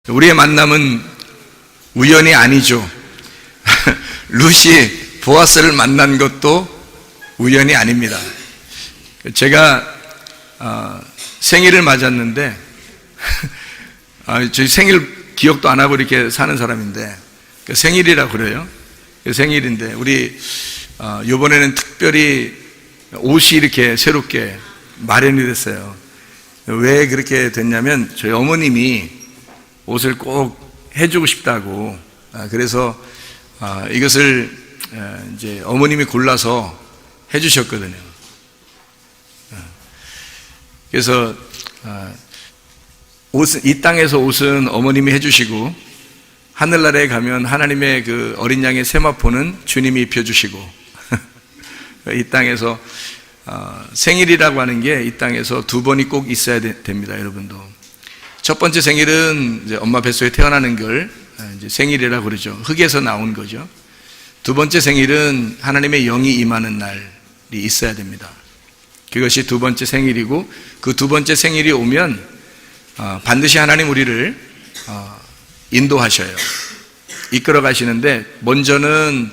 우리의 만남은 우연이 아니죠. 룻이 보아스를 만난 것도 우연이 아닙니다. 제가 생일을 맞았는데 저희 생일 기억도 안 하고 이렇게 사는 사람인데 생일이라고 그래요. 생일인데 우리 이번에는 특별히 옷이 이렇게 새롭게 마련이 됐어요. 왜 그렇게 됐냐면 저희 어머님이 옷을 꼭 해주고 싶다고, 그래서 이것을 이제 어머님이 골라서 해주셨거든요. 그래서 이 땅에서 옷은 어머님이 해주시고, 하늘나라에 가면 하나님의 그 어린 양의 세마포는 주님이 입혀주시고, 이 땅에서 생일이라고 하는 게 이 땅에서 두 번이 꼭 있어야 됩니다, 여러분도. 첫 번째 생일은 이제 엄마 뱃속에 태어나는 걸 이제 생일이라고 그러죠. 흙에서 나온 거죠. 두 번째 생일은 하나님의 영이 임하는 날이 있어야 됩니다. 그것이 두 번째 생일이고, 그 두 번째 생일이 오면 반드시 하나님 우리를 인도하셔요. 이끌어 가시는데, 먼저는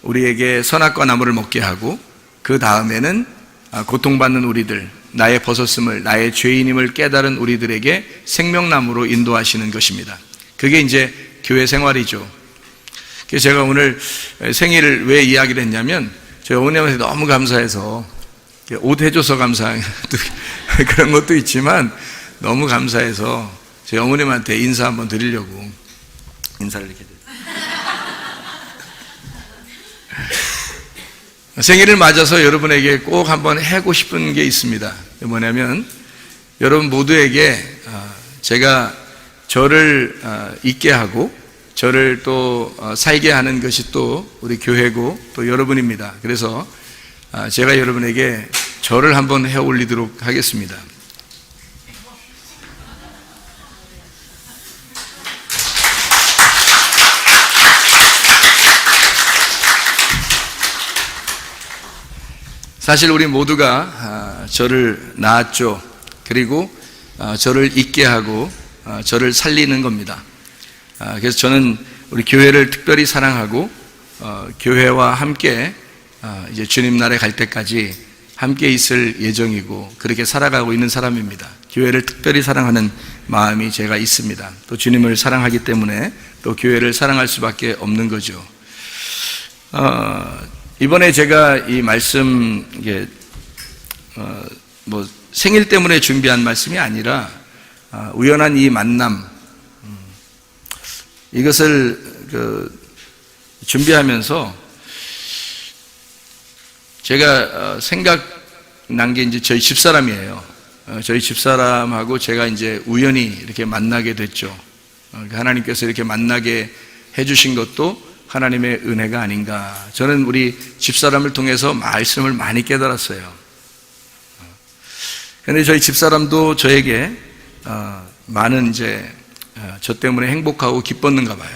우리에게 선악과 나무를 먹게 하고, 그 다음에는 고통받는 우리들, 나의 벗었음을, 나의 죄인임을 깨달은 우리들에게 생명나무로 인도하시는 것입니다. 그게 이제 교회 생활이죠. 그래서 제가 오늘 생일을 왜 이야기를 했냐면, 저희 어머님한테 너무 감사해서, 옷 해줘서 감사한 그런 것도 있지만, 너무 감사해서 저희 어머님한테 인사 한번 드리려고 인사를 이렇게 드려요. 생일을 맞아서 여러분에게 꼭 한번 하고 싶은 게 있습니다. 뭐냐면, 여러분 모두에게 제가 저를 있게 하고 저를 또 살게 하는 것이 또 우리 교회고 또 여러분입니다. 그래서 제가 여러분에게 저를 한번 해 올리도록 하겠습니다. 사실 우리 모두가 저를 낳았죠. 그리고 저를 있게 하고 저를 살리는 겁니다. 그래서 저는 우리 교회를 특별히 사랑하고 교회와 함께 이제 주님 나라에 갈 때까지 함께 있을 예정이고 그렇게 살아가고 있는 사람입니다. 교회를 특별히 사랑하는 마음이 제가 있습니다. 또 주님을 사랑하기 때문에 또 교회를 사랑할 수밖에 없는 거죠. 이번에 제가 이 말씀, 이게, 생일 때문에 준비한 말씀이 아니라, 우연한 이 만남, 이것을 준비하면서 제가 생각난 게 이제 저희 집사람이에요. 저희 집사람하고 제가 이제 우연히 이렇게 만나게 됐죠. 하나님께서 이렇게 만나게 해주신 것도 하나님의 은혜가 아닌가. 저는 우리 집사람을 통해서 말씀을 많이 깨달았어요. 그런데 저희 집사람도 저에게 많은 이제 저 때문에 행복하고 기뻤는가 봐요.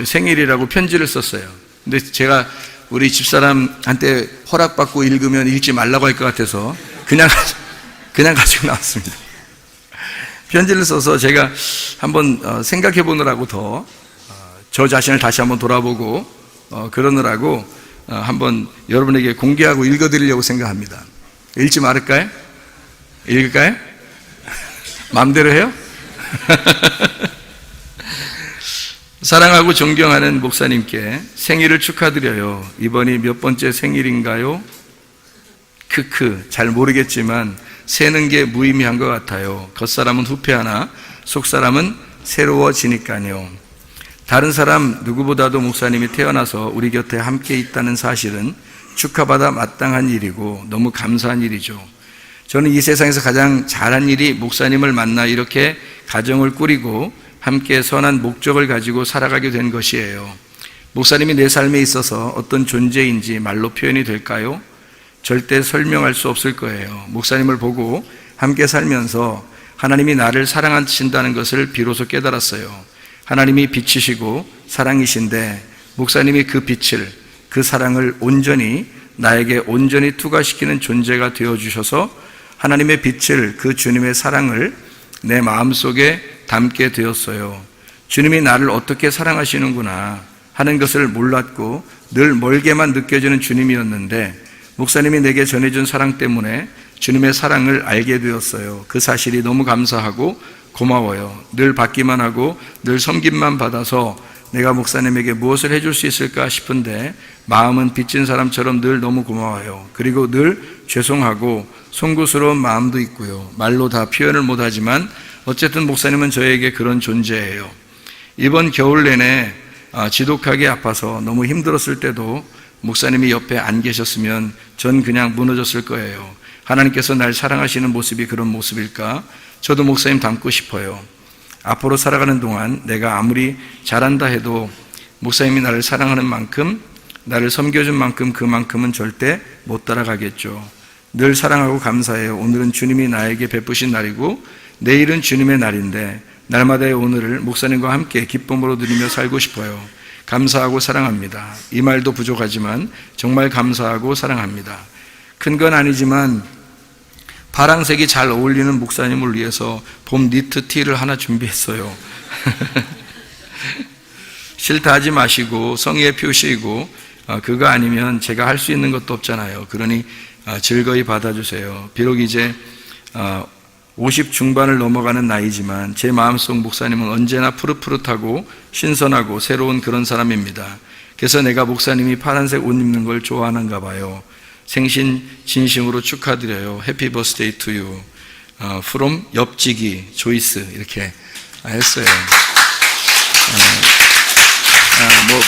생일이라고 편지를 썼어요. 근데 제가 우리 집사람한테 허락받고 읽으면 읽지 말라고 할 것 같아서 그냥 가지고 나왔습니다. 편지를 써서 제가 한번 생각해 보느라고 저 자신을 다시 한번 돌아보고 그러느라고 한번 여러분에게 공개하고 읽어드리려고 생각합니다. 읽지 말을까요? 읽을까요? 마음대로 해요? 사랑하고 존경하는 목사님께 생일을 축하드려요. 이번이 몇 번째 생일인가요? 잘 모르겠지만 세는 게 무의미한 것 같아요. 겉사람은 후패하나 속사람은 새로워지니까요. 다른 사람 누구보다도 목사님이 태어나서 우리 곁에 함께 있다는 사실은 축하받아 마땅한 일이고 너무 감사한 일이죠. 저는 이 세상에서 가장 잘한 일이 목사님을 만나 이렇게 가정을 꾸리고 함께 선한 목적을 가지고 살아가게 된 것이에요. 목사님이 내 삶에 있어서 어떤 존재인지 말로 표현이 될까요? 절대 설명할 수 없을 거예요. 목사님을 보고 함께 살면서 하나님이 나를 사랑하신다는 것을 비로소 깨달았어요. 하나님이 빛이시고 사랑이신데 목사님이 그 빛을, 그 사랑을 온전히 나에게 온전히 투과시키는 존재가 되어주셔서 하나님의 빛을, 그 주님의 사랑을 내 마음속에 닮게 되었어요. 주님이 나를 어떻게 사랑하시는구나 하는 것을 몰랐고 늘 멀게만 느껴지는 주님이었는데 목사님이 내게 전해준 사랑 때문에 주님의 사랑을 알게 되었어요. 그 사실이 너무 감사하고 고마워요. 늘 받기만 하고 늘 섬김만 받아서 내가 목사님에게 무엇을 해줄 수 있을까 싶은데 마음은 빚진 사람처럼 늘 너무 고마워요. 그리고 늘 죄송하고 송구스러운 마음도 있고요. 말로 다 표현을 못하지만 어쨌든 목사님은 저에게 그런 존재예요. 이번 겨울 내내 지독하게 아파서 너무 힘들었을 때도 목사님이 옆에 안 계셨으면 전 그냥 무너졌을 거예요. 하나님께서 날 사랑하시는 모습이 그런 모습일까? 저도 목사님 닮고 싶어요. 앞으로 살아가는 동안 내가 아무리 잘한다 해도 목사님이 나를 사랑하는 만큼, 나를 섬겨준 만큼 그만큼은 절대 못 따라가겠죠. 늘 사랑하고 감사해요. 오늘은 주님이 나에게 베푸신 날이고 내일은 주님의 날인데 날마다의 오늘을 목사님과 함께 기쁨으로 누리며 살고 싶어요. 감사하고 사랑합니다. 이 말도 부족하지만 정말 감사하고 사랑합니다. 큰 건 아니지만 파란색이 잘 어울리는 목사님을 위해서 봄 니트 티를 하나 준비했어요. 싫다 하지 마시고 성의의 표시이고 그거 아니면 제가 할 수 있는 것도 없잖아요. 그러니 즐거이 받아주세요. 비록 이제 50 중반을 넘어가는 나이지만 제 마음속 목사님은 언제나 푸릇푸릇하고 신선하고 새로운 그런 사람입니다. 그래서 내가 목사님이 파란색 옷 입는 걸 좋아하는가 봐요. 생신 진심으로 축하드려요. 해피 버스데이 투 유. from 옆지기 조이스 이렇게 했어요. 뭐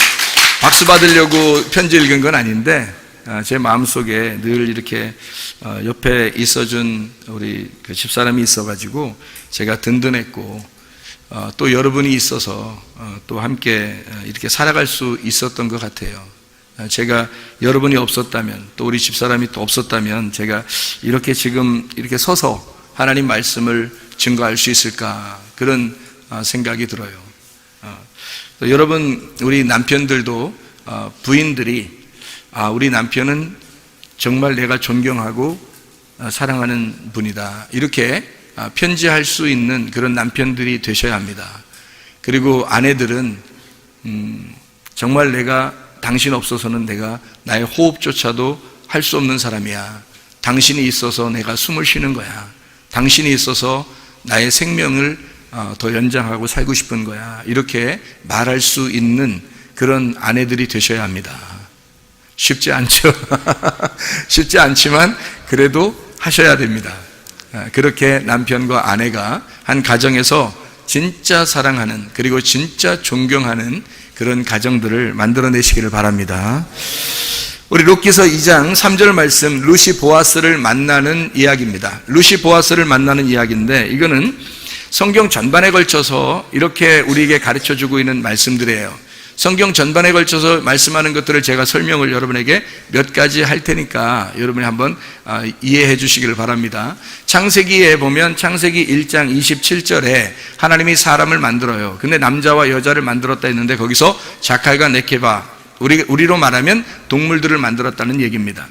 박수 받으려고 편지 읽은 건 아닌데 제 마음속에 늘 이렇게 옆에 있어준 우리 그 집사람이 있어가지고 제가 든든했고 또 여러분이 있어서 또 함께 이렇게 살아갈 수 있었던 것 같아요. 제가 여러분이 없었다면 또 우리 집사람이 또 없었다면 제가 이렇게 지금 이렇게 서서 하나님 말씀을 증거할 수 있을까 그런 생각이 들어요. 여러분 우리 남편들도 부인들이 우리 남편은 정말 내가 존경하고 사랑하는 분이다 이렇게 편지할 수 있는 그런 남편들이 되셔야 합니다. 그리고 아내들은 정말 내가 당신 없어서는 내가 나의 호흡조차도 할 수 없는 사람이야. 당신이 있어서 내가 숨을 쉬는 거야. 당신이 있어서 나의 생명을 더 연장하고 살고 싶은 거야. 이렇게 말할 수 있는 그런 아내들이 되셔야 합니다. 쉽지 않죠. 쉽지 않지만 그래도 하셔야 됩니다. 그렇게 남편과 아내가 한 가정에서 진짜 사랑하는 그리고 진짜 존경하는 그런 가정들을 만들어내시기를 바랍니다. 우리 룻기서 2장 3절 말씀 루시 보아스를 만나는 이야기입니다. 루시 보아스를 만나는 이야기인데 이거는 성경 전반에 걸쳐서 이렇게 우리에게 가르쳐주고 있는 말씀들이에요. 성경 전반에 걸쳐서 말씀하는 것들을 제가 설명을 여러분에게 몇 가지 할 테니까 여러분이 한번 이해해 주시기를 바랍니다. 창세기에 보면 창세기 1장 27절에 하나님이 사람을 만들어요. 근데 남자와 여자를 만들었다 했는데 거기서 자칼과 네케바 우리로 말하면 동물들을 만들었다는 얘기입니다.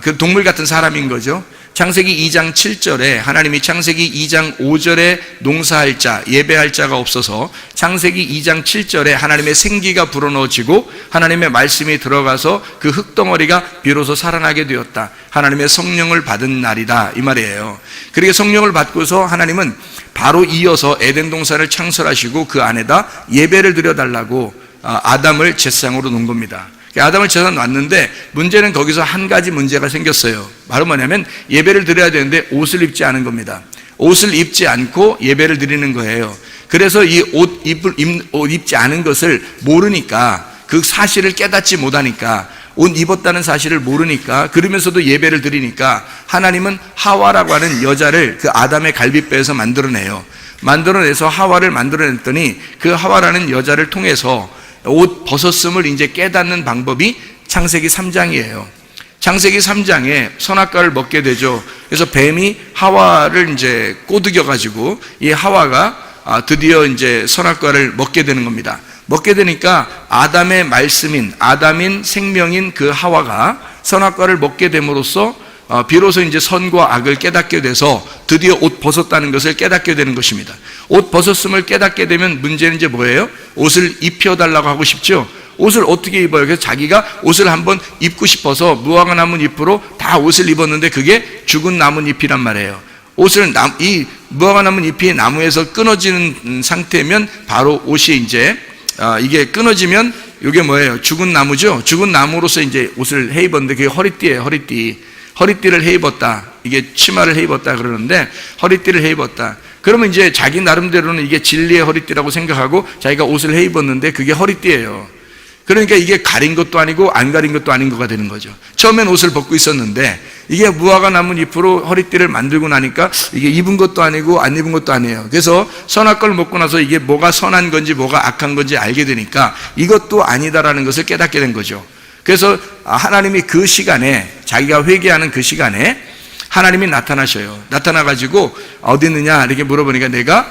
그 동물 같은 사람인 거죠. 창세기 2장 7절에 하나님이 창세기 2장 5절에 농사할 자, 예배할 자가 없어서 창세기 2장 7절에 하나님의 생기가 불어넣어지고 하나님의 말씀이 들어가서 그 흙덩어리가 비로소 살아나게 되었다. 하나님의 성령을 받은 날이다 이 말이에요. 그렇게 성령을 받고서 하나님은 바로 이어서 에덴 동산을 창설하시고 그 안에다 예배를 드려달라고 아담을 제사장으로 놓은 겁니다. 아담을 제사 놨는데 문제는 거기서 한 가지 문제가 생겼어요. 바로 뭐냐면 예배를 드려야 되는데 옷을 입지 않은 겁니다. 옷을 입지 않고 예배를 드리는 거예요. 그래서 이 옷 입지 않은 것을 모르니까 그 사실을 깨닫지 못하니까 옷 입었다는 사실을 모르니까 그러면서도 예배를 드리니까 하나님은 하와라고 하는 여자를 그 아담의 갈빗배에서 만들어내요. 만들어내서 하와를 만들어냈더니 그 하와라는 여자를 통해서 옷 벗었음을 이제 깨닫는 방법이 창세기 3장이에요. 창세기 3장에 선악과를 먹게 되죠. 그래서 뱀이 하와를 이제 꼬드겨 가지고 이 하와가 드디어 이제 선악과를 먹게 되는 겁니다. 먹게 되니까 아담의 말씀인 아담인 생명인 그 하와가 선악과를 먹게 됨으로써 비로소 이제 선과 악을 깨닫게 돼서 드디어 옷 벗었다는 것을 깨닫게 되는 것입니다. 옷 벗었음을 깨닫게 되면 문제는 이제 뭐예요? 옷을 입혀달라고 하고 싶죠? 옷을 어떻게 입어요? 그래서 자기가 옷을 한번 입고 싶어서 무화과 나뭇잎으로 다 옷을 입었는데 그게 죽은 나뭇잎이란 말이에요. 옷을 이 무화과 나뭇잎이 나무에서 끊어지는 상태면 바로 옷이 이제 이게 끊어지면 이게 뭐예요? 죽은 나무죠? 죽은 나무로서 이제 옷을 해 입었는데 그게 허리띠예요. 허리띠를 해 입었다. 이게 치마를 해 입었다 그러는데 허리띠를 해 입었다. 그러면 이제 자기 나름대로는 이게 진리의 허리띠라고 생각하고 자기가 옷을 해 입었는데 그게 허리띠예요. 그러니까 이게 가린 것도 아니고 안 가린 것도 아닌 거가 되는 거죠. 처음엔 옷을 벗고 있었는데 이게 무화과 나뭇잎으로 허리띠를 만들고 나니까 이게 입은 것도 아니고 안 입은 것도 아니에요. 그래서 선악과를 먹고 나서 이게 뭐가 선한 건지 뭐가 악한 건지 알게 되니까 이것도 아니다라는 것을 깨닫게 된 거죠. 그래서 하나님이 그 시간에 자기가 회개하는 그 시간에 하나님이 나타나셔요. 나타나가지고 어디 있느냐 이렇게 물어보니까 내가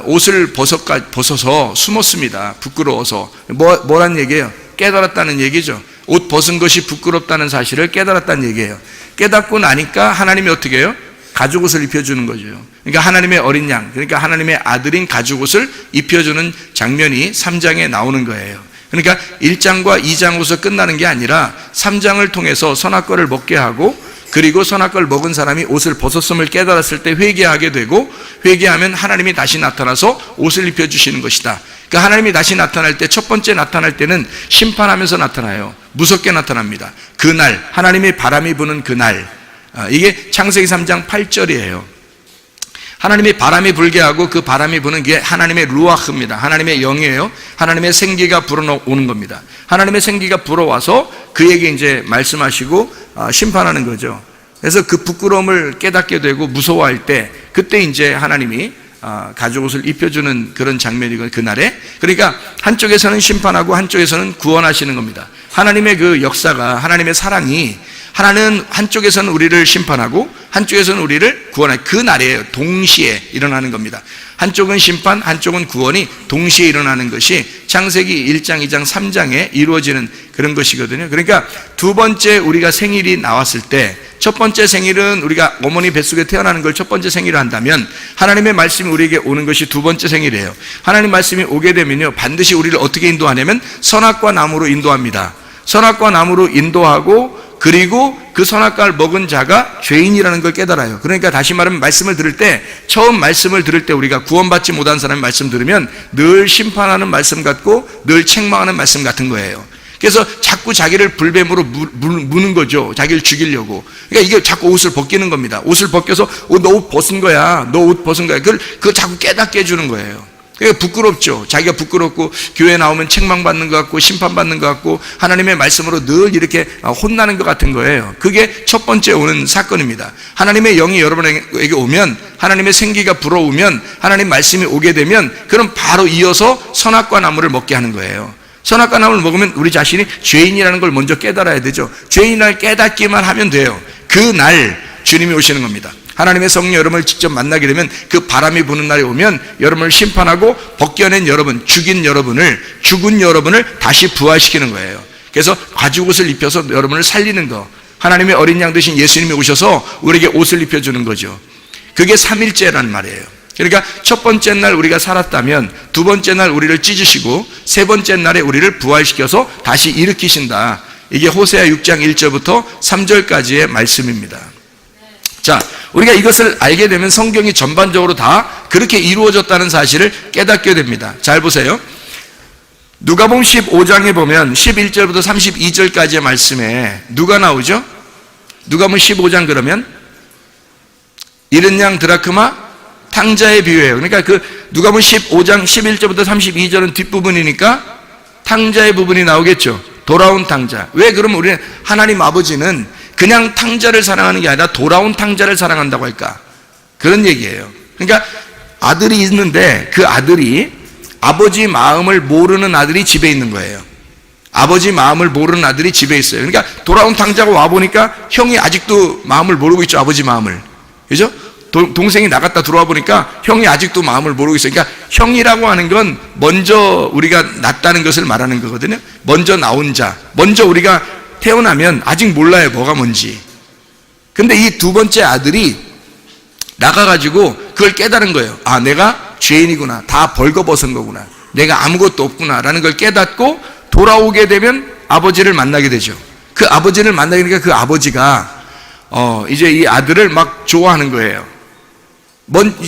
옷을 벗어서 숨었습니다. 부끄러워서. 뭐란 얘기예요? 깨달았다는 얘기죠. 옷 벗은 것이 부끄럽다는 사실을 깨달았다는 얘기예요. 깨닫고 나니까 하나님이 어떻게 해요? 가죽옷을 입혀주는 거죠. 그러니까 하나님의 어린 양, 그러니까 하나님의 아들인 가죽옷을 입혀주는 장면이 3장에 나오는 거예요. 그러니까 1장과 2장으로서 끝나는 게 아니라 3장을 통해서 선악과를 먹게 하고 그리고 선악과를 먹은 사람이 옷을 벗었음을 깨달았을 때 회개하게 되고 회개하면 하나님이 다시 나타나서 옷을 입혀주시는 것이다. 그러니까 하나님이 다시 나타날 때 첫 번째 나타날 때는 심판하면서 나타나요. 무섭게 나타납니다. 그날 하나님의 바람이 부는 그날 이게 창세기 3장 8절이에요. 하나님이 바람이 불게 하고 그 바람이 부는 게 하나님의 루아흐입니다. 하나님의 영이에요. 하나님의 생기가 불어오는 겁니다. 하나님의 생기가 불어와서 그에게 이제 말씀하시고 심판하는 거죠. 그래서 그 부끄러움을 깨닫게 되고 무서워할 때 그때 이제 하나님이 가죽옷을 입혀주는 그런 장면이고 그날에 그러니까 한쪽에서는 심판하고 한쪽에서는 구원하시는 겁니다. 하나님의 그 역사가 하나님의 사랑이 하나는 한쪽에서는 우리를 심판하고 한쪽에서는 우리를 구원할 그 날이에요. 동시에 일어나는 겁니다. 한쪽은 심판, 한쪽은 구원이 동시에 일어나는 것이 창세기 1장, 2장, 3장에 이루어지는 그런 것이거든요. 그러니까 두 번째 우리가 생일이 나왔을 때 첫 번째 생일은 우리가 어머니 뱃속에 태어나는 걸 첫 번째 생일을 한다면 하나님의 말씀이 우리에게 오는 것이 두 번째 생일이에요. 하나님 말씀이 오게 되면요 반드시 우리를 어떻게 인도하냐면 선악과 나무로 인도합니다. 선악과 나무로 인도하고 그리고 그 선악과를 먹은 자가 죄인이라는 걸 깨달아요. 그러니까 다시 말하면 말씀을 들을 때 처음 말씀을 들을 때 우리가 구원받지 못한 사람이 말씀 들으면 늘 심판하는 말씀 같고 늘 책망하는 말씀 같은 거예요. 그래서 자꾸 자기를 불뱀으로 무는 거죠. 자기를 죽이려고. 그러니까 이게 자꾸 옷을 벗기는 겁니다. 옷을 벗겨서 너 옷 벗은 거야. 너 옷 벗은 거야. 그걸 자꾸 깨닫게 해주는 거예요. 그러니까 부끄럽죠. 자기가 부끄럽고 교회 나오면 책망받는 것 같고 심판받는 것 같고 하나님의 말씀으로 늘 이렇게 혼나는 것 같은 거예요. 그게 첫 번째 오는 사건입니다. 하나님의 영이 여러분에게 오면 하나님의 생기가 불어오면 하나님 말씀이 오게 되면 그럼 바로 이어서 선악과 나무를 먹게 하는 거예요. 선악과 나무를 먹으면 우리 자신이 죄인이라는 걸 먼저 깨달아야 되죠. 죄인을 깨닫기만 하면 돼요. 그날 주님이 오시는 겁니다. 하나님의 성령 여러분을 직접 만나게 되면 그 바람이 부는 날이 오면 여러분을 심판하고 벗겨낸 여러분, 죽은 여러분을 다시 부활시키는 거예요. 그래서 가죽옷을 입혀서 여러분을 살리는 거. 하나님의 어린 양 되신 예수님이 오셔서 우리에게 옷을 입혀주는 거죠. 그게 3일째라는 말이에요. 그러니까 첫 번째 날 우리가 살았다면 두 번째 날 우리를 찢으시고 세 번째 날에 우리를 부활시켜서 다시 일으키신다. 이게 호세아 6장 1절부터 3절까지의 말씀입니다. 자, 우리가 이것을 알게 되면 성경이 전반적으로 다 그렇게 이루어졌다는 사실을 깨닫게 됩니다. 잘 보세요. 누가복음 15장에 보면 11절부터 32절까지의 말씀에 누가 나오죠? 누가복음 15장 그러면 잃은 양 드라크마 탕자의 비유예요. 그러니까 그 누가복음 15장 11절부터 32절은 뒷부분이니까 탕자의 부분이 나오겠죠. 돌아온 탕자. 왜 그러면 우리는 하나님 아버지는 그냥 탕자를 사랑하는 게 아니라 돌아온 탕자를 사랑한다고 할까? 그런 얘기예요. 그러니까 아들이 있는데 그 아들이 아버지 마음을 모르는 아들이 집에 있는 거예요. 아버지 마음을 모르는 아들이 집에 있어요. 그러니까 돌아온 탕자가 와보니까 형이 아직도 마음을 모르고 있죠. 아버지 마음을. 그죠? 동생이 나갔다 들어와 보니까 형이 아직도 마음을 모르고 있어요. 그러니까 형이라고 하는 건 먼저 우리가 낳았다는 것을 말하는 거거든요. 먼저 나온 자. 먼저 우리가 태어나면 아직 몰라요. 뭐가 뭔지. 근데 이 두 번째 아들이 나가가지고 그걸 깨달은 거예요. 아, 내가 죄인이구나, 다 벌거벗은 거구나, 내가 아무것도 없구나 라는 걸 깨닫고 돌아오게 되면 아버지를 만나게 되죠. 그 아버지를 만나게 되니까 그 아버지가 이제 이 아들을 막 좋아하는 거예요.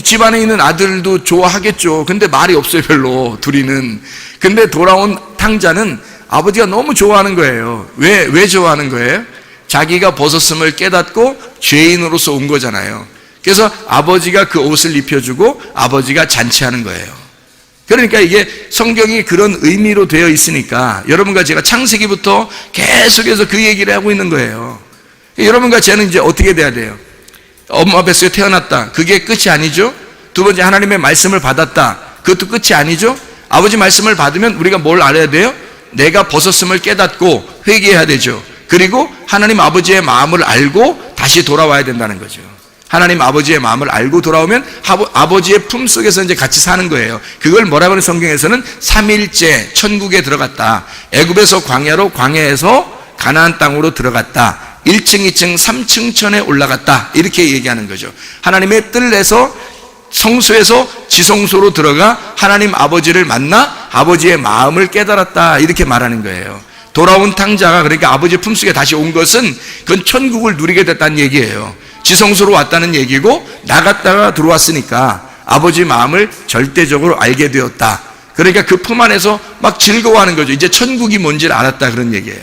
집안에 있는 아들도 좋아하겠죠. 근데 말이 없어요, 별로, 둘이는. 근데 돌아온 탕자는 아버지가 너무 좋아하는 거예요. 왜 좋아하는 거예요? 자기가 벗었음을 깨닫고 죄인으로서 온 거잖아요. 그래서 아버지가 그 옷을 입혀주고 아버지가 잔치하는 거예요. 그러니까 이게 성경이 그런 의미로 되어 있으니까 여러분과 제가 창세기부터 계속해서 그 얘기를 하고 있는 거예요. 여러분과 저는 이제 어떻게 돼야 돼요? 엄마 뱃속에 태어났다. 그게 끝이 아니죠? 두 번째, 하나님의 말씀을 받았다. 그것도 끝이 아니죠? 아버지 말씀을 받으면 우리가 뭘 알아야 돼요? 내가 벗었음을 깨닫고 회개해야 되죠. 그리고 하나님 아버지의 마음을 알고 다시 돌아와야 된다는 거죠. 하나님 아버지의 마음을 알고 돌아오면 아버지의 품속에서 이제 같이 사는 거예요. 그걸 뭐라고 하는 성경에서는 3일째 천국에 들어갔다. 애굽에서 광야로, 광야에서 가나안 땅으로 들어갔다. 1층, 2층, 3층천에 올라갔다. 이렇게 얘기하는 거죠. 하나님의 뜰에서 성소에서 지성소로 들어가 하나님 아버지를 만나 아버지의 마음을 깨달았다. 이렇게 말하는 거예요. 돌아온 탕자가, 그러니까 아버지 품속에 다시 온 것은 그건 천국을 누리게 됐다는 얘기예요. 지성소로 왔다는 얘기고 나갔다가 들어왔으니까 아버지 마음을 절대적으로 알게 되었다. 그러니까 그 품 안에서 막 즐거워하는 거죠. 이제 천국이 뭔지를 알았다, 그런 얘기예요.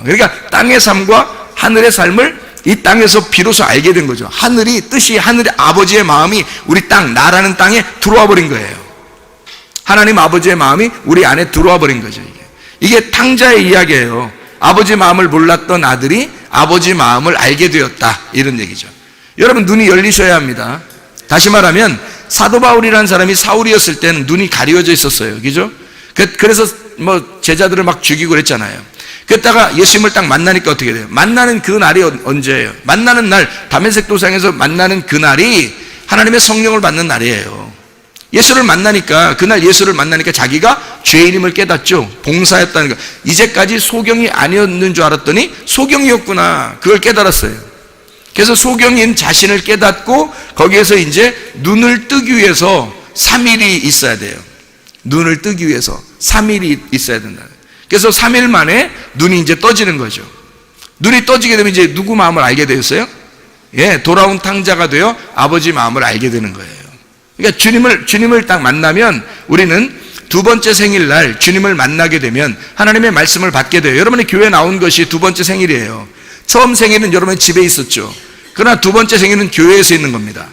그러니까 땅의 삶과 하늘의 삶을 이 땅에서 비로소 알게 된 거죠. 뜻이 하늘의 아버지의 마음이 우리 땅, 나라는 땅에 들어와 버린 거예요. 하나님 아버지의 마음이 우리 안에 들어와 버린 거죠. 이게 탕자의 이야기예요. 아버지 마음을 몰랐던 아들이 아버지 마음을 알게 되었다, 이런 얘기죠. 여러분, 눈이 열리셔야 합니다. 다시 말하면 사도 바울이라는 사람이 사울이었을 때는 눈이 가려져 있었어요. 그죠? 그래서 제자들을 막 죽이고 그랬잖아요. 그랬다가 예수님을 딱 만나니까 어떻게 돼요? 만나는 그 날이 언제예요? 만나는 날, 다메섹 도상에서 만나는 그 날이 하나님의 성령을 받는 날이에요. 예수를 만나니까, 그날 예수를 만나니까 자기가 죄인임을 깨닫죠. 봉사했다는 거. 이제까지 소경이 아니었는 줄 알았더니 소경이었구나. 그걸 깨달았어요. 그래서 소경인 자신을 깨닫고 거기에서 이제 눈을 뜨기 위해서 3일이 있어야 돼요. 눈을 뜨기 위해서 3일이 있어야 된다. 그래서 3일 만에 눈이 이제 떠지는 거죠. 눈이 떠지게 되면 이제 누구 마음을 알게 되었어요? 예, 돌아온 탕자가 되어 아버지 마음을 알게 되는 거예요. 그러니까 주님을 딱 만나면 우리는 두 번째 생일날 주님을 만나게 되면 하나님의 말씀을 받게 돼요. 여러분이 교회 나온 것이 두 번째 생일이에요. 처음 생일은 여러분 집에 있었죠. 그러나 두 번째 생일은 교회에서 있는 겁니다.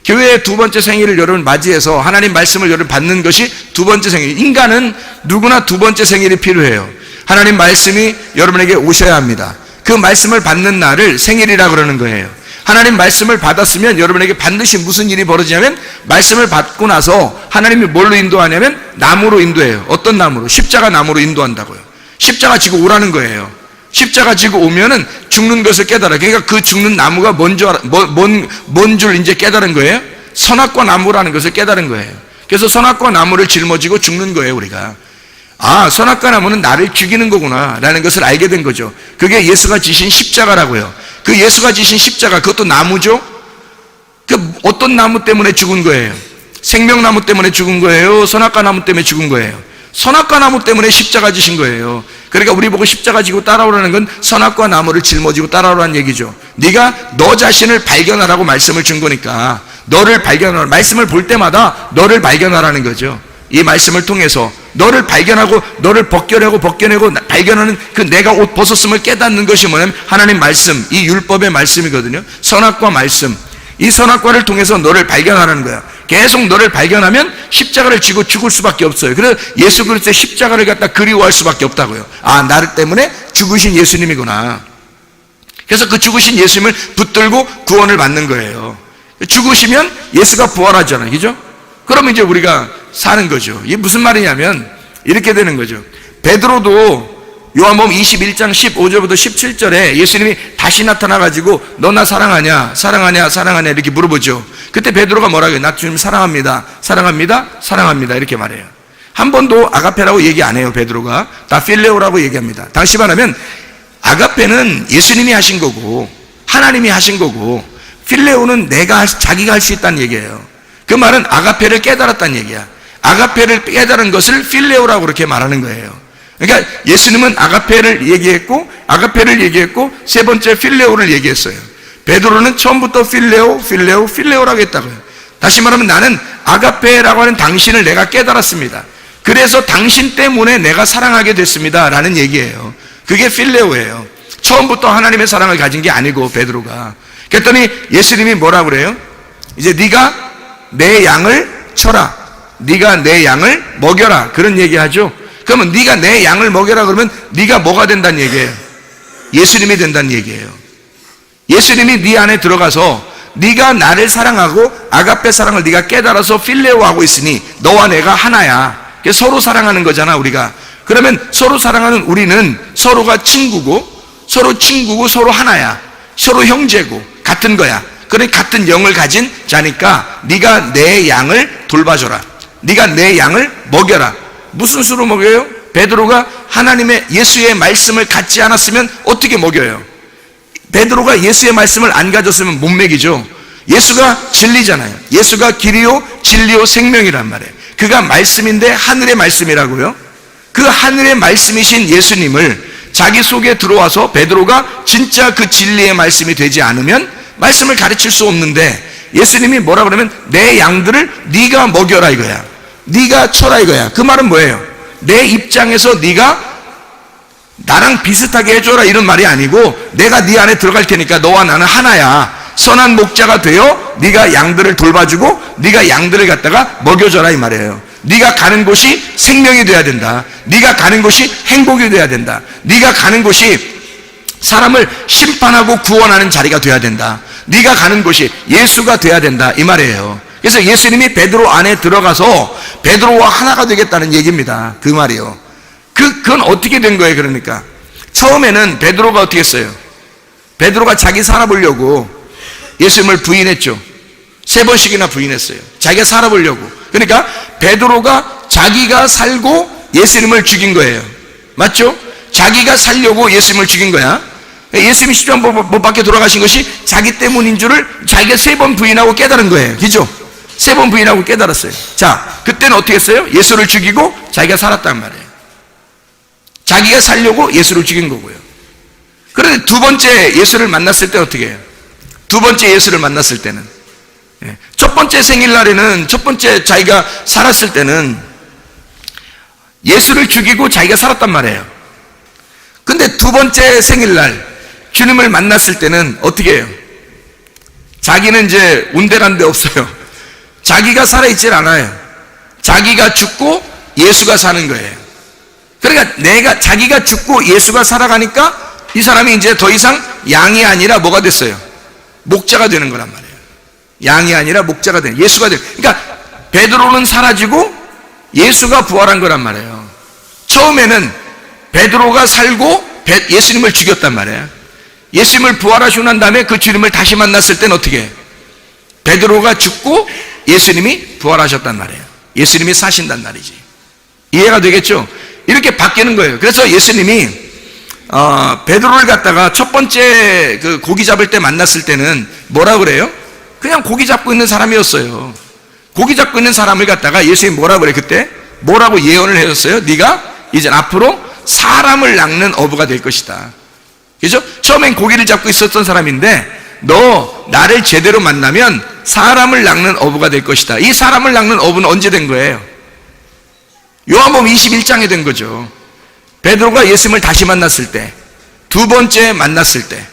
교회의 두 번째 생일을 여러분 맞이해서 하나님 말씀을 여러분 받는 것이 두 번째 생일. 인간은 누구나 두 번째 생일이 필요해요. 하나님 말씀이 여러분에게 오셔야 합니다. 그 말씀을 받는 날을 생일이라 그러는 거예요. 하나님 말씀을 받았으면 여러분에게 반드시 무슨 일이 벌어지냐면, 말씀을 받고 나서 하나님이 뭘로 인도하냐면 나무로 인도해요. 어떤 나무로? 십자가 나무로 인도한다고요. 십자가 지고 오라는 거예요. 십자가 지고 오면은 죽는 것을 깨달아. 그러니까 그 죽는 나무가 뭔 줄 이제 깨달은 거예요. 선악과 나무라는 것을 깨달은 거예요. 그래서 선악과 나무를 짊어지고 죽는 거예요, 우리가. 아, 선악과 나무는 나를 죽이는 거구나 라는 것을 알게 된 거죠. 그게 예수가 지신 십자가라고요. 그 예수가 지신 십자가, 그것도 나무죠. 그 어떤 나무 때문에 죽은 거예요? 생명나무 때문에 죽은 거예요? 선악과 나무 때문에 죽은 거예요? 선악과 나무 때문에 십자가 지신 거예요. 그러니까 우리 보고 십자가 지고 따라오라는 건 선악과 나무를 짊어지고 따라오라는 얘기죠. 네가 너 자신을 발견하라고 말씀을 준 거니까 너를 발견하라. 말씀을 볼 때마다 너를 발견하라는 거죠. 이 말씀을 통해서 너를 발견하고 너를 벗겨내고 발견하는 그 내가 옷 벗었음을 깨닫는 것이 뭐냐면 하나님 말씀, 이 율법의 말씀이거든요. 선악과 말씀, 이 선악과를 통해서 너를 발견하라는 거야. 계속 너를 발견하면 십자가를 지고 죽을 수밖에 없어요. 그래서 예수 그리스도의 십자가를 갖다 그리워할 수밖에 없다고요. 아, 나를 때문에 죽으신 예수님이구나. 그래서 그 죽으신 예수님을 붙들고 구원을 받는 거예요. 죽으시면 예수가 부활하잖아요. 그죠? 그러면 이제 우리가 사는 거죠. 이게 무슨 말이냐면 이렇게 되는 거죠. 베드로도 요한복음 21장 15절부터 17절에 예수님이 다시 나타나가지고 너 나 사랑하냐? 사랑하냐? 사랑하냐? 이렇게 물어보죠. 그때 베드로가 뭐라고 해요? 나 주님 사랑합니다. 사랑합니다. 사랑합니다. 이렇게 말해요. 한 번도 아가페라고 얘기 안 해요. 베드로가 다 필레오라고 얘기합니다. 다시 말하면 아가페는 예수님이 하신 거고 하나님이 하신 거고, 필레오는 자기가 할 수 있다는 얘기예요. 그 말은 아가페를 깨달았다는 얘기야. 아가페를 깨달은 것을 필레오라고 그렇게 말하는 거예요. 그러니까 예수님은 아가페를 얘기했고 세 번째 필레오를 얘기했어요. 베드로는 처음부터 필레오라고 했다고요. 다시 말하면 나는 아가페라고 하는 당신을 내가 깨달았습니다. 그래서 당신 때문에 내가 사랑하게 됐습니다 라는 얘기예요. 그게 필레오예요. 처음부터 하나님의 사랑을 가진 게 아니고 베드로가. 그랬더니 예수님이 뭐라고 그래요? 이제 네가 내 양을 쳐라, 네가 내 양을 먹여라, 그런 얘기하죠. 그러면 네가 내 양을 먹여라 그러면 네가 뭐가 된다는 얘기예요? 예수님이 된다는 얘기예요. 예수님이 네 안에 들어가서 네가 나를 사랑하고 아가페 사랑을 네가 깨달아서 필레오하고 있으니 너와 내가 하나야. 서로 사랑하는 거잖아 우리가. 그러면 서로 사랑하는 우리는 서로가 친구고 서로 하나야. 서로 형제고 같은 거야. 그러니까 같은 영을 가진 자니까 네가 내 양을 돌봐줘라, 네가 내 양을 먹여라. 무슨 수로 먹여요? 베드로가 하나님의 예수의 말씀을 갖지 않았으면 어떻게 먹여요? 베드로가 예수의 말씀을 안 가졌으면 못 먹이죠. 예수가 진리잖아요. 예수가 길이요 진리요 생명이란 말이에요. 그가 말씀인데 하늘의 말씀이라고요. 그 하늘의 말씀이신 예수님을 자기 속에 들어와서 베드로가 진짜 그 진리의 말씀이 되지 않으면 말씀을 가르칠 수 없는데, 예수님이 뭐라 그러면 내 양들을 네가 먹여라 이거야. 네가 쳐라 이거야. 그 말은 뭐예요? 내 입장에서 네가 나랑 비슷하게 해줘라 이런 말이 아니고, 내가 네 안에 들어갈 테니까 너와 나는 하나야. 선한 목자가 되어 네가 양들을 돌봐주고 네가 양들을 갖다가 먹여줘라 이 말이에요. 네가 가는 곳이 생명이 돼야 된다. 네가 가는 곳이 행복이 돼야 된다. 네가 가는 곳이 사람을 심판하고 구원하는 자리가 돼야 된다. 네가 가는 곳이 예수가 돼야 된다 이 말이에요. 그래서 예수님이 베드로 안에 들어가서 베드로와 하나가 되겠다는 얘기입니다. 그 말이요. 그건 어떻게 된 거예요? 그러니까 처음에는 베드로가 어떻게 했어요? 베드로가 자기 살아보려고 예수님을 부인했죠. 3번씩이나 부인했어요. 자기가 살아보려고. 그러니까 베드로가 자기가 살고 예수님을 죽인 거예요. 맞죠? 자기가 살려고 예수님을 죽인 거야. 예수님이 십자가 못 밖에 돌아가신 것이 자기 때문인 줄을 자기가 3번 부인하고 깨달은 거예요. 그죠? 3번 부인하고 깨달았어요. 자, 그때는 어떻게 했어요? 예수를 죽이고 자기가 살았단 말이에요. 자기가 살려고 예수를 죽인 거고요. 그런데 두 번째 예수를 만났을 때 어떻게 해요? 두 번째 예수를 만났을 때는, 첫 번째 생일날에는, 첫 번째 자기가 살았을 때는 예수를 죽이고 자기가 살았단 말이에요. 근데 두 번째 생일날 주님을 만났을 때는 어떻게 해요? 자기는 이제 온데란데 없어요. 자기가 살아있질 않아요. 자기가 죽고 예수가 사는 거예요. 그러니까 자기가 죽고 예수가 살아가니까 이 사람이 이제 더 이상 양이 아니라 뭐가 됐어요? 목자가 되는 거란 말이에요. 양이 아니라 목자가 되는, 예수가 되는. 그러니까 베드로는 사라지고 예수가 부활한 거란 말이에요. 처음에는 베드로가 살고 예수님을 죽였단 말이에요. 예수님을 부활하시고 난 다음에 그 주님을 다시 만났을 때는 어떻게 해요? 베드로가 죽고 예수님이 부활하셨단 말이에요. 예수님이 사신단 말이지. 이해가 되겠죠? 이렇게 바뀌는 거예요. 그래서 예수님이 베드로를 갖다가 첫 번째 그 고기 잡을 때 만났을 때는 뭐라 그래요? 그냥 고기 잡고 있는 사람이었어요. 고기 잡고 있는 사람을 갖다가 예수님이 뭐라 그래? 그때 뭐라고 예언을 해줬어요? 네가 이제 앞으로 사람을 낚는 어부가 될 것이다. 그죠? 처음엔 고기를 잡고 있었던 사람인데 너 나를 제대로 만나면 사람을 낚는 어부가 될 것이다. 이 사람을 낚는 어부는 언제 된 거예요? 요한복음 21장에 된 거죠. 베드로가 예수님을 다시 만났을 때, 두 번째 만났을 때,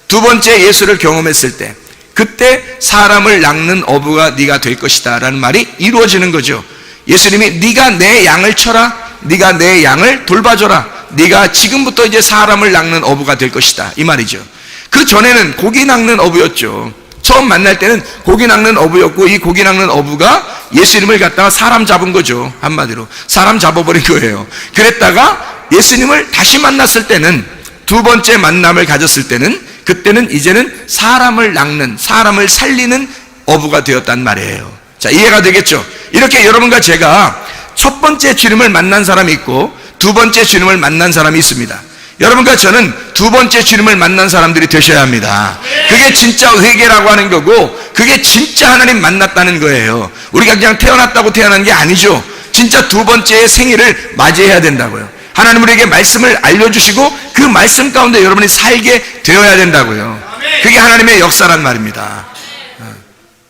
두 번째 예수를 경험했을 때, 그때 사람을 낚는 어부가 네가 될 것이다 라는 말이 이루어지는 거죠. 예수님이 네가 내 양을 쳐라, 네가 내 양을 돌봐줘라, 네가 지금부터 이제 사람을 낚는 어부가 될 것이다 이 말이죠. 그 전에는 고기 낚는 어부였죠. 처음 만날 때는 고기 낚는 어부였고, 이 고기 낚는 어부가 예수님을 갖다가 사람 잡은 거죠. 한마디로 사람 잡아버린 거예요. 그랬다가 예수님을 다시 만났을 때는, 두 번째 만남을 가졌을 때는, 그때는 이제는 사람을 낚는, 사람을 살리는 어부가 되었단 말이에요. 자, 이해가 되겠죠? 이렇게 여러분과 제가 첫 번째 주님을 만난 사람이 있고 두 번째 주님을 만난 사람이 있습니다. 여러분과 저는 두 번째 주님을 만난 사람들이 되셔야 합니다. 그게 진짜 회개라고 하는 거고, 그게 진짜 하나님 만났다는 거예요. 우리가 그냥 태어났다고 태어난 게 아니죠. 진짜 두 번째의 생일을 맞이해야 된다고요. 하나님 우리에게 말씀을 알려주시고 그 말씀 가운데 여러분이 살게 되어야 된다고요. 그게 하나님의 역사란 말입니다.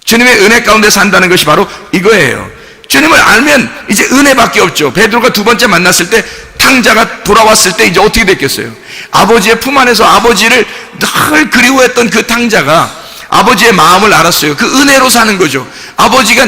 주님의 은혜 가운데 산다는 것이 바로 이거예요. 주님을 알면 이제 은혜밖에 없죠. 베드로가 두 번째 만났을 때, 탕자가 돌아왔을 때 이제 어떻게 됐겠어요? 아버지의 품 안에서 아버지를 늘 그리워했던 그 탕자가 아버지의 마음을 알았어요. 그 은혜로 사는 거죠. 아버지가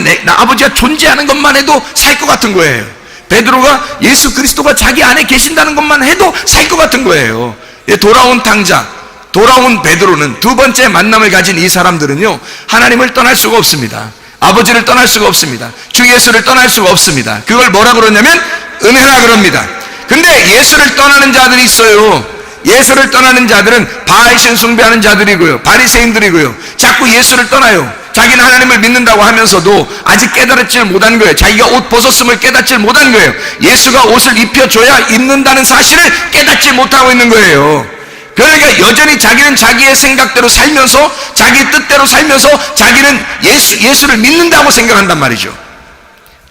존재하는 것만 해도 살 것 같은 거예요. 베드로가 예수 그리스도가 자기 안에 계신다는 것만 해도 살 것 같은 거예요. 돌아온 탕자, 돌아온 베드로는, 두 번째 만남을 가진 이 사람들은요, 하나님을 떠날 수가 없습니다. 아버지를 떠날 수가 없습니다. 주 예수를 떠날 수가 없습니다. 그걸 뭐라 그러냐면 은혜라 그럽니다. 근데 예수를 떠나는 자들이 있어요. 예수를 떠나는 자들은 바알신 숭배하는 자들이고요, 바리새인들이고요. 자꾸 예수를 떠나요. 자기는 하나님을 믿는다고 하면서도 아직 깨달았질 못한 거예요. 자기가 옷 벗었음을 깨닫질 못한 거예요. 예수가 옷을 입혀줘야 입는다는 사실을 깨닫지 못하고 있는 거예요. 그러니까 여전히 자기는 자기의 생각대로 살면서, 자기 뜻대로 살면서 자기는 예수를 믿는다고 생각한단 말이죠.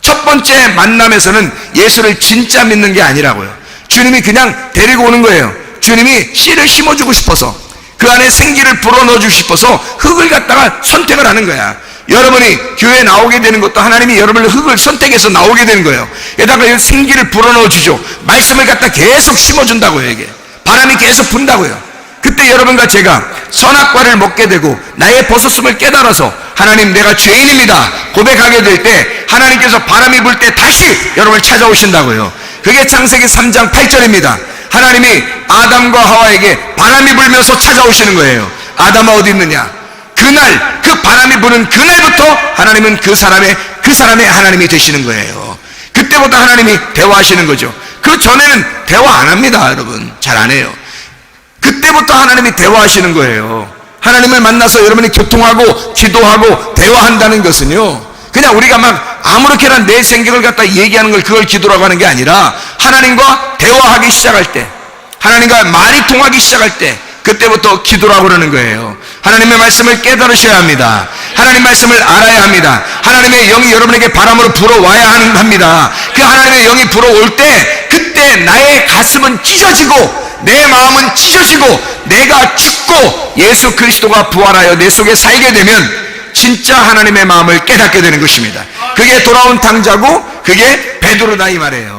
첫 번째 만남에서는 예수를 진짜 믿는 게 아니라고요. 주님이 그냥 데리고 오는 거예요. 주님이 씨를 심어주고 싶어서, 그 안에 생기를 불어넣어주고 싶어서 흙을 갖다가 선택을 하는 거야. 여러분이 교회에 나오게 되는 것도 하나님이 여러분을 흙을 선택해서 나오게 되는 거예요. 게다가 생기를 불어넣어주죠. 말씀을 갖다 계속 심어준다고요. 이게 바람이 계속 분다고요. 그때 여러분과 제가 선악과를 먹게 되고 나의 벗었음을 깨달아서 하나님 내가 죄인입니다 고백하게 될 때, 하나님께서 바람이 불 때 다시 여러분을 찾아오신다고요. 그게 창세기 3장 8절입니다. 하나님이 아담과 하와에게 바람이 불면서 찾아오시는 거예요. 아담아 어디 있느냐? 그날, 그 바람이 부는 그날부터 하나님은 그 사람의 하나님이 되시는 거예요. 그때부터 하나님이 대화하시는 거죠. 그 전에는 대화 안 합니다. 여러분 잘 안 해요. 그때부터 하나님이 대화하시는 거예요. 하나님을 만나서 여러분이 교통하고 기도하고 대화한다는 것은요, 그냥 우리가 막 아무렇게나 내 생각을 갖다 얘기하는 걸 그걸 기도라고 하는 게 아니라, 하나님과 대화하기 시작할 때, 하나님과 말이 통하기 시작할 때, 그때부터 기도라고 그러는 거예요. 하나님의 말씀을 깨달으셔야 합니다. 하나님 말씀을 알아야 합니다. 하나님의 영이 여러분에게 바람으로 불어와야 합니다. 그 하나님의 영이 불어올 때, 그때 나의 가슴은 찢어지고 내 마음은 찢어지고 내가 죽고 예수 그리스도가 부활하여 내 속에 살게 되면 진짜 하나님의 마음을 깨닫게 되는 것입니다. 그게 돌아온 탕자고 그게 베드로다 이 말이에요.